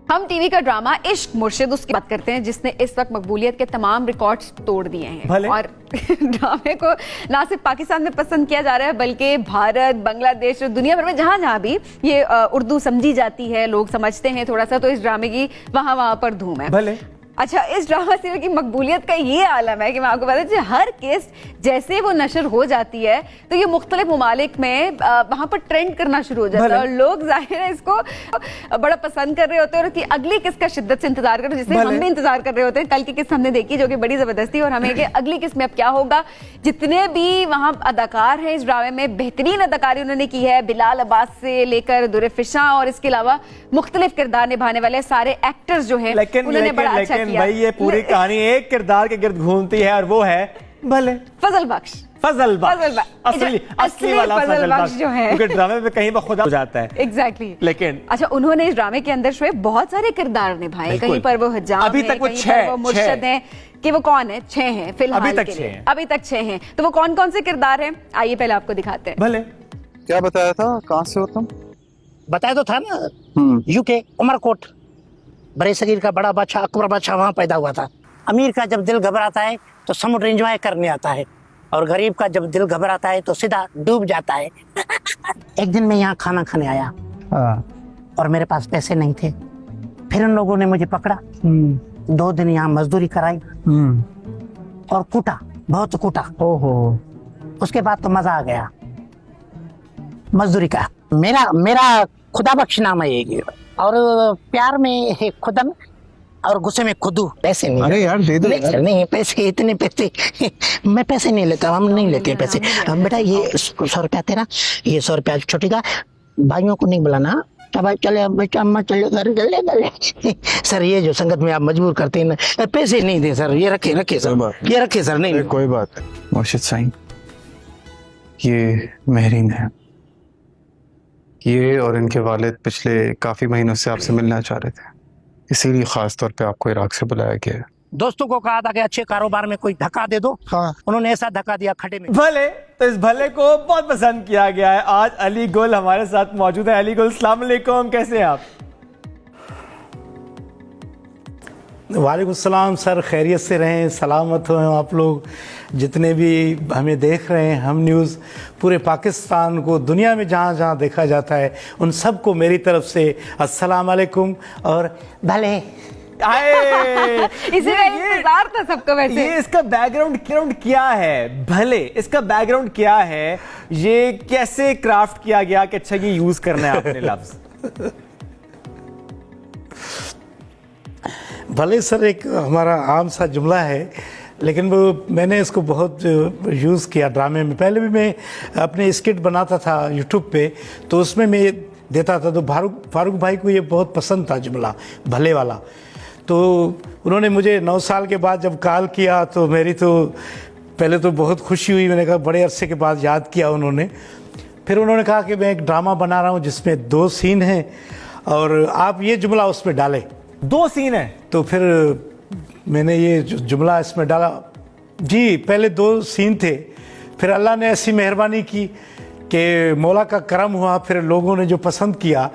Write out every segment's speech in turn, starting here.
हम टीवी का ड्रामा इश्क मुर्शिद उसकी बात करते हैं जिसने इस वक्त मकबूलियत के तमाम रिकॉर्ड्स तोड़ दिए हैं और ड्रामे को ना सिर्फ पाकिस्तान में पसंद किया जा रहा है बल्कि भारत, बांग्लादेश और दुनिया भर में जहां जहां भी ये उर्दू समझी जाती है, लोग समझते हैं थोड़ा सा, तो इस ड्रामे की वहां पर धूम है। भले अच्छा, इस ड्रामा सीरियल की मकबूलियत का ये आलम है कि मैं आपको बता दूं, हर केस जैसे वो नशर हो जाती है तो ये मुख्तलिफ ममालिक में वहां पर ट्रेंड करना शुरू हो जाता है और लोग जाहिर है इसको बड़ा पसंद कर रहे होते हैं और उसकी अगली किस्त का शिद्दत से इंतजार कर रहे हैं, जिसे हम भी इंतजार कर रहे होते हैं। कल की किस्त हमने देखी जो कि बड़ी जबरदस्ती, और हमें कि अगली किस्त में अब क्या होगा। जितने भी वहां अदाकार हैं इस ड्रामे में, बेहतरीन अदाकारी उन्होंने की है, बिलाल अब्बास से लेकर दुर फिशा और इसके अलावा मुख्तलिफ किरदार निभाने वाले सारे एक्टर्स जो हैं उन्होंने बड़ा अच्छा किया। भाई ये पूरी कहानी एक किरदार के गिर्द घूमती है और वो है भले फजल बख्श। असली वाला फजल बख्श जो है, क्योंकि ड्रामे में कहीं खुदा हो जाता है। एग्जैक्टली। लेकिन अच्छा, उन्होंने इस ड्रामे के अंदर शोएब बहुत सारे किरदार निभाए, कहीं पर वो हजाम अभी तक वो छह मुर्शद हैं कि वो कौन है, 6 हैं फिलहाल, अभी तक 6 हैं। तो वो कौन कौन से किरदार हैं, आइए पहले आपको दिखाते हैं। भले क्या बताया था, कहाँ से हो तुम? बताया तो था ना, यूके उमरकोट, बड़े सगीर का बड़ा बादशाह अकबर बादशाह वहां पैदा हुआ था। अमीर का जब दिल घबराता है तो समुद्र एंजॉय करने आता है, और गरीब का जब दिल घबराता है तो सीधा डूब जाता है। एक दिन मैं यहाँ खाना खाने आया और मेरे पास पैसे नहीं थे। फिर उन लोगों ने मुझे पकड़ा, 2 दिन यहाँ मजदूरी कराई और कूटा, बहुत कूटा। ओहो। उसके बाद तो मजा आ गया मजदूरी का। मेरा खुदा बख्श नाम है ये, और प्यार में खुदा और गुस्से में खुदू। पैसे नहीं, अरे यार दे दो यार। नहीं पैसे, इतने पैसे मैं पैसे नहीं लेता, हम नहीं लेते पैसे। बेटा ये 100 रुपया तेरा, ये 100 रुपया छोटी का, भाइयों को नहीं बुलाना, तब चले बेटा, अम्मा चले घर। सर ये जो संगत में आप मजबूर करते हैं ना, पैसे नहीं दे सर, ये रखे सर, ये रखे सर। नहीं कोई बात नहीं मुर्शिद साईं, ये महरीन है, ये और इनके वालिद पिछले काफी महीनों से आपसे मिलना चाह रहे थे, इसीलिए खास तौर पे आपको इराक से बुलाया गया है। दोस्तों को कहा था कि अच्छे कारोबार में कोई धक्का दे दो। हाँ। उन्होंने ऐसा धक्का दिया खड्डे में। भले, तो इस भले को बहुत पसंद किया गया है। आज अली गुल हमारे साथ मौजूद है। अली गुल, अस्सलाम वालेकुम, कैसे हैं आप? वालेकुम सलाम सर, खैरियत से रहें, सलामत हो आप लोग जितने भी हमें देख रहे हैं। हम न्यूज़ पूरे पाकिस्तान को, दुनिया में जहाँ जहाँ देखा जाता है, उन सबको मेरी तरफ से अस्सलाम वालेकुम और भले। इसी का इंतजार था सबको। वैसे ये इसका बैकग्राउंड क्या है? भले इसका बैकग्राउंड क्या है? ये कैसे क्राफ्ट किया गया कि अच्छा ये यूज करना है आपने लफ्ज? भले सर एक हमारा आम सा जुमला है, लेकिन वो मैंने इसको बहुत यूज़ किया ड्रामे में। पहले भी मैं अपने स्किट बनाता था यूट्यूब पे, तो उसमें मैं देता था, तो फारूक भाई को ये बहुत पसंद था जुमला भले वाला। तो उन्होंने मुझे 9 साल के बाद जब कॉल किया तो मेरी तो पहले तो बहुत खुशी हुई। मैंने कहा बड़े अरसे के बाद याद किया उन्होंने। फिर उन्होंने कहा कि मैं एक ड्रामा बना रहा हूँ जिसमें 2 सीन हैं और आप ये जुमला उसमें डालें। 2 सीन है? तो फिर मैंने ये जुमला इसमें डाला। जी, पहले 2 सीन थे, फिर अल्लाह ने ऐसी मेहरबानी की कि मौला का करम हुआ, फिर लोगों ने जो पसंद किया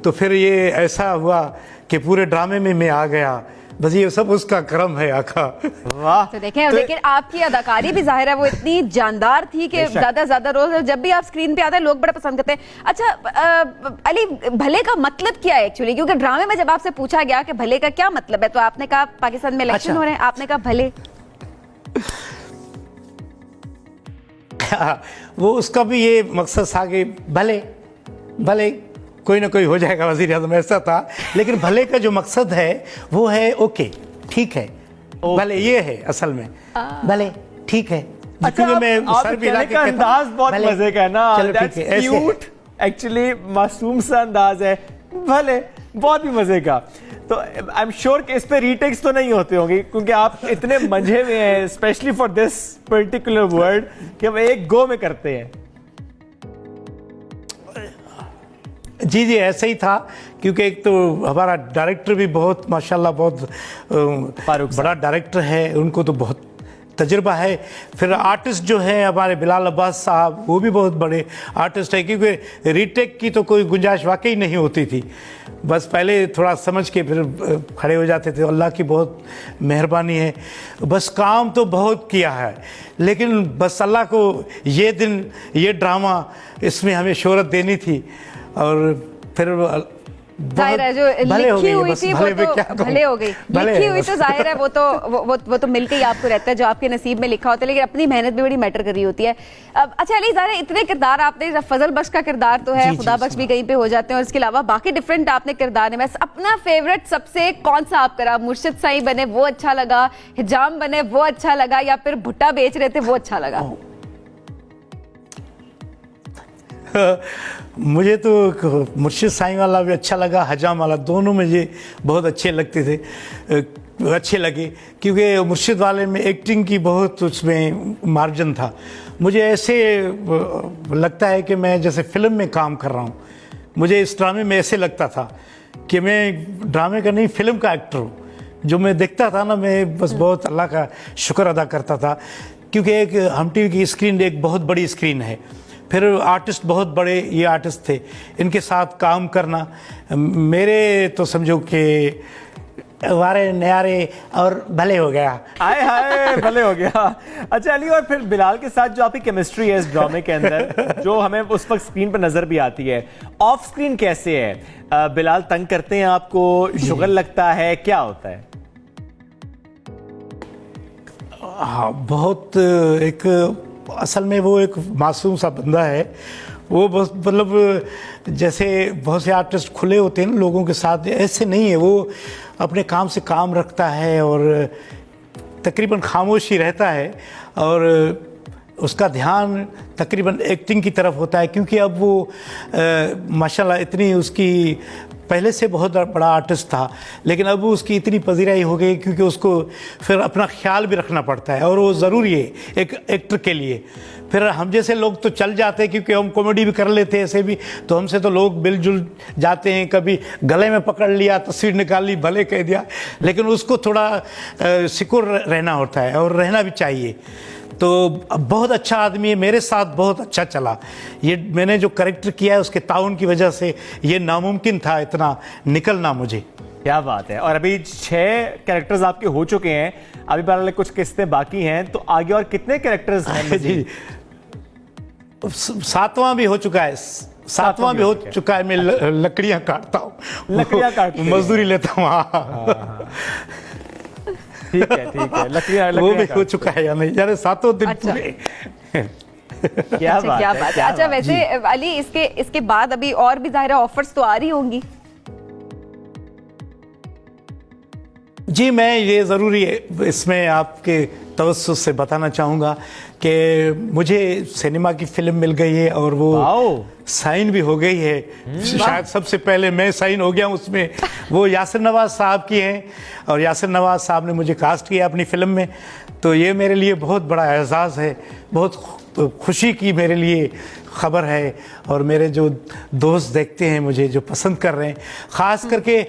तो फिर ये ऐसा हुआ कि पूरे ड्रामे में मैं आ गया। बस ये सब उसका करम है आका। वाह। तो देखें, लेकिन आपकी अदाकारी भी जाहिर है वो इतनी जानदार थी कि ज्यादा रोज जब भी आप स्क्रीन पे आते हैं लोग बड़ा पसंद करते हैं। अच्छा अली, भले का मतलब क्या है एक्चुअली? क्योंकि ड्रामे में जब आपसे पूछा गया कि भले का क्या मतलब है तो आपने कहा पाकिस्तान में इलेक्शन हो रहे हैं, आपने कहा भले। वो उसका भी ये मकसद था कि भले कोई ना कोई हो जाएगा वज़ीर आज़म, ऐसा था। लेकिन भले का जो मकसद है वो है ओके, ठीक है, भले ये है असल में, भले ठीक है। अच्छा, मैं सर भी का अंदाज बहुत मजे का है ना, क्यूट, एक्चुअली मासूम सा अंदाज है, भले बहुत ही मजे का। तो आई एम श्योर कि इस पे रीटेक्स तो नहीं होते होंगे क्योंकि आप इतने मंझे में हैं, specially for this particular word, कि हम एक गो में करते हैं। जी ऐसा ही था, क्योंकि एक तो हमारा डायरेक्टर भी बहुत माशाल्लाह बहुत बड़ा डायरेक्टर है, उनको तो बहुत तजुर्बा है। फिर आर्टिस्ट जो है हमारे बिलाल अब्बास साहब, वो भी बहुत बड़े आर्टिस्ट है, क्योंकि रीटेक की तो कोई गुंजाइश वाकई नहीं होती थी। बस पहले थोड़ा समझ के फिर खड़े हो जाते थे। अल्लाह की बहुत मेहरबानी है। बस काम तो बहुत किया है, लेकिन बस अल्लाह को ये दिन, ये ड्रामा, इसमें हमें शोहरत देनी थी। और फिर जाहिर है जो लिखी हुई थी वो तो भले हो गई, लिखी हुई तो जाहिर है वो तो मिलके ही आपको रहता है जो आपके नसीब में लिखा होता है, लेकिन अपनी मेहनत भी बड़ी मैटर कर रही होती है। अब अच्छा अली, ज़ाहिर है इतने किरदार आपने, फजल बख्श का किरदार तो है, खुदा बख्श भी कहीं पे हो जाते हैं, और इसके अलावा बाकी डिफरेंट आपने किरदार है। बस अपना फेवरेट सबसे कौन सा आप करा? मुर्शिद साई बने वो अच्छा लगा, हिजाम बने वो अच्छा लगा, या फिर भुट्टा बेच रहे थे वो अच्छा लगा? मुझे तो मुर्शिद साईं वाला भी अच्छा लगा, हजाम वाला, दोनों मुझे बहुत अच्छे लगते थे, अच्छे लगे, क्योंकि मुर्शिद वाले में एक्टिंग की बहुत उसमें मार्जिन था। मुझे ऐसे लगता है कि मैं जैसे फिल्म में काम कर रहा हूँ। मुझे इस ड्रामे में ऐसे लगता था कि मैं ड्रामे का नहीं, फिल्म का एक्टर हूँ। जो मैं देखता था ना, मैं बस बहुत अल्लाह का शुक्र अदा करता था, क्योंकि एक हम टीवी की स्क्रीन एक बहुत बड़ी स्क्रीन है, फिर आर्टिस्ट बहुत बड़े ये आर्टिस्ट थे, इनके साथ काम करना मेरे तो समझो कि वारे न्यारे और भले हो गया। हाय हाय भले हो गया। अच्छा अली, और फिर बिलाल के साथ जो आपकी केमिस्ट्री है इस ड्रामे के अंदर, जो हमें उस वक्त स्क्रीन पर नजर भी आती है, ऑफ स्क्रीन कैसे है? बिलाल तंग करते हैं आपको, शुगर लगता है, क्या होता है? हाँ, बहुत एक असल में वो एक मासूम सा बंदा है। वो बस मतलब जैसे बहुत से आर्टिस्ट खुले होते हैं ना लोगों के साथ, ऐसे नहीं है। वो अपने काम से काम रखता है और तकरीबन खामोश ही रहता है, और उसका ध्यान तकरीबन एक्टिंग की तरफ होता है, क्योंकि अब वो माशाल्लाह इतनी उसकी पहले से बहुत बड़ा आर्टिस्ट था, लेकिन अब उसकी इतनी पजीराई हो गई, क्योंकि उसको फिर अपना ख्याल भी रखना पड़ता है, और वो ज़रूरी है एक एक्टर के लिए। फिर हम जैसे लोग तो चल जाते हैं, क्योंकि हम कॉमेडी भी कर लेते हैं ऐसे भी, तो हमसे तो लोग मिलजुल जाते हैं। कभी गले में पकड़ लिया, तस्वीर निकाल ली, भले कह दिया, लेकिन उसको थोड़ा सिकुड़ रहना होता है, और रहना भी चाहिए। तो बहुत अच्छा आदमी है, मेरे साथ बहुत अच्छा चला। ये मैंने जो कैरेक्टर किया है उसके ताउन की वजह से ये नामुमकिन था इतना निकलना मुझे। क्या बात है। और अभी 6 कैरेक्टर्स आपके हो चुके हैं, अभी बारह कुछ किस्तें बाकी हैं, तो आगे और कितने कैरेक्टर्स हैं? जी 7वां भी हो चुका है, 7वां भी हो चुका है। मैं लकड़ियां काटता हूँ, लकड़ियां काटते हैं, मजदूरी लेता हूँ। हाँ। ठीक है ठीक है, लकड़ियां वो भी हो चुका है या नहीं, यार 7 दिन पूरे। क्या बात है। अच्छा वैसे अली, इसके बाद अभी और भी ज़ाहिर ऑफर्स तो आ रही होंगी? जी, मैं ये ज़रूरी है इसमें आपके तवज्जुह से बताना चाहूँगा कि मुझे सिनेमा की फिल्म मिल गई है, और वो साइन भी हो गई है। शायद सबसे पहले मैं साइन हो गया उसमें। वो यासिर नवाज साहब की हैं, और यासिर नवाज साहब ने मुझे कास्ट किया अपनी फिल्म में। तो ये मेरे लिए बहुत बड़ा एहसास है, बहुत खुशी की मेरे लिए खबर है। और मेरे जो दोस्त देखते हैं मुझे, जो पसंद कर रहे हैं, ख़ास करके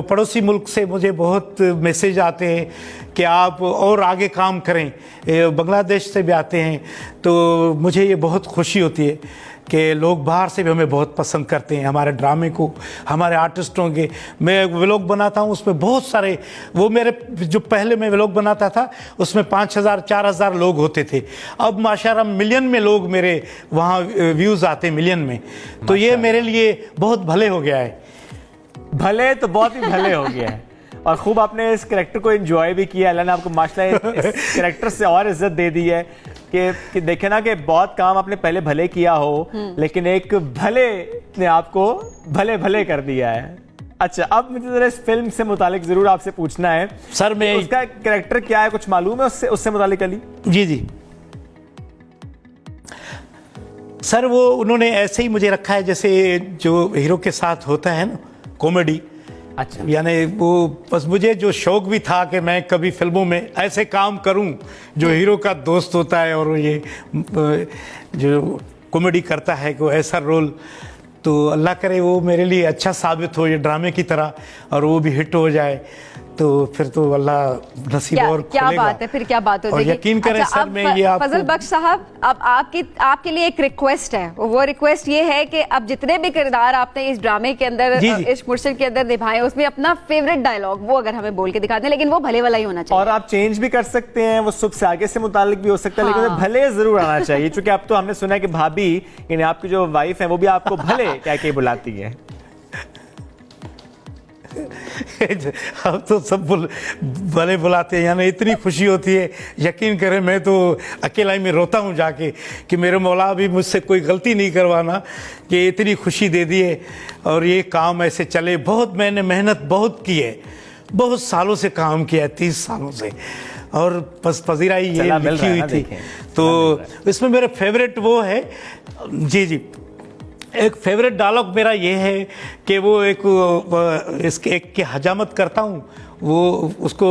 पड़ोसी मुल्क से मुझे बहुत मैसेज आते हैं कि आप और आगे काम करें, बांग्लादेश से भी आते हैं। तो मुझे ये बहुत खुशी होती है कि लोग बाहर से भी हमें बहुत पसंद करते हैं, हमारे ड्रामे को, हमारे आर्टिस्टों के। मैं व्लॉग बनाता हूँ, उसमें बहुत सारे, वो मेरे जो पहले मैं व्लॉग बनाता था उसमें 5000 4000 लोग होते थे। अब माशाल्लाह मिलियन में लोग मेरे वहाँ व्यूज़ आते हैं, मिलियन में। तो ये मेरे लिए बहुत भले हो गया है। भले तो बहुत ही भले हो गया है। और खूब आपने इस कैरेक्टर को एंजॉय भी किया। अल्लाह ने आपको माशाल्लाह इस कैरेक्टर से और इज्जत दे दी है कि देखे ना कि बहुत काम आपने पहले भले किया हो, लेकिन एक भले ने आपको भले भले कर दिया है। अच्छा, अब मुझे जरा इस फिल्म से मुतालिक जरूर आपसे पूछना है सर। मैं उसका कैरेक्टर क्या है, कुछ मालूम है उससे मुतालिक अली? जी सर, वो उन्होंने ऐसे ही मुझे रखा है जैसे जो हीरो के साथ होता है ना, कॉमेडी। अच्छा, यानी वो बस मुझे जो शौक भी था कि मैं कभी फिल्मों में ऐसे काम करूं जो हीरो का दोस्त होता है, और ये जो कॉमेडी करता है, कोई ऐसा रोल। तो अल्लाह करे वो मेरे लिए अच्छा साबित हो ये ड्रामे की तरह, और वो भी हिट हो जाए, तो फिर तो अल्लाह नसीब और क्या खोलेगा। बात है, फिर क्या बात हो और जाएगी। यकीन करें अच्छा, सर, अब मैं ये आपको फजल बख्श साहब, अब आपके लिए एक रिक्वेस्ट है। वो रिक्वेस्ट ये है कि अब जितने भी किरदार आपने इस ड्रामे के अंदर, जी, जी। इश्क मुर्शिद के अंदर निभाए, उसमें अपना फेवरेट डायलॉग वो अगर हमें बोल के दिखा दें, लेकिन वो भले वाला ही होना चाहिए। और आप चेंज भी कर सकते हैं, वो सुबह से आगे से मुतालिक भी हो सकता है, लेकिन हाँ। भले जरूर आना चाहिए, क्योंकि अब तो हमने सुना है कि भाभी यानी आपकी जो वाइफ है वो भी आपको भले क्या क्या बुलाती है। अब तो सब भले बुलाते हैं, यानी इतनी खुशी होती है, यकीन करें मैं तो अकेला ही में रोता हूँ जाके कि मेरे मौला अभी मुझसे कोई गलती नहीं करवाना, कि इतनी खुशी दे दी है और ये काम ऐसे चले। बहुत मैंने मेहनत बहुत की है, बहुत सालों से काम किया है, 30 सालों से, और बस पजीराई ये चला मिल लिखी रहा है हुई ना, थी। देखें, तो इसमें मेरा फेवरेट वो है, जी जी, एक फेवरेट डायलॉग मेरा ये है कि वो इसके एक की हजामत करता हूँ, वो उसको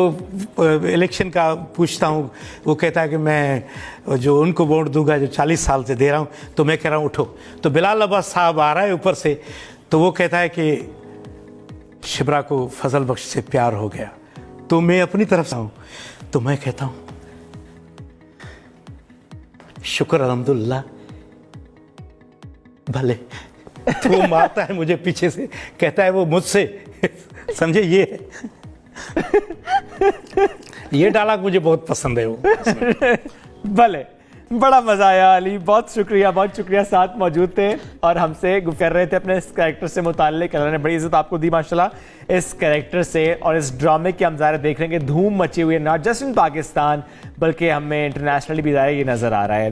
इलेक्शन का पूछता हूँ, वो कहता है कि मैं जो उनको वोट दूंगा जो 40 साल से दे रहा हूँ, तो मैं कह रहा हूँ उठो, तो बिलाल अब्बास साहब आ रहा है ऊपर से, तो वो कहता है कि शिबरा को फजल बख्श से प्यार हो गया, तो मैं अपनी तरफ से हूँ, तो मैं कहता हूँ शुक्र अल्हम्दुलिल्लाह, भले। तो वो मारता है मुझे पीछे से, कहता है वो मुझसे, समझे, ये डायलॉग मुझे बहुत पसंद है वो। भले, बड़ा मजा आया अली, बहुत शुक्रिया साथ मौजूद थे और हमसे गुफ्तगू कर रहे थे अपने इस कैरेक्टर से मुताल्लिक। अल्लाह ने बड़ी इज्जत आपको दी माशाल्लाह इस कैरेक्टर से, और इस ड्रामे की हम ज़ाहिर देख रहे हैं कि धूम मची हुई है, नॉट जस्ट इन पाकिस्तान बल्कि हमें इंटरनेशनली भी ये नज़र आ रहा है।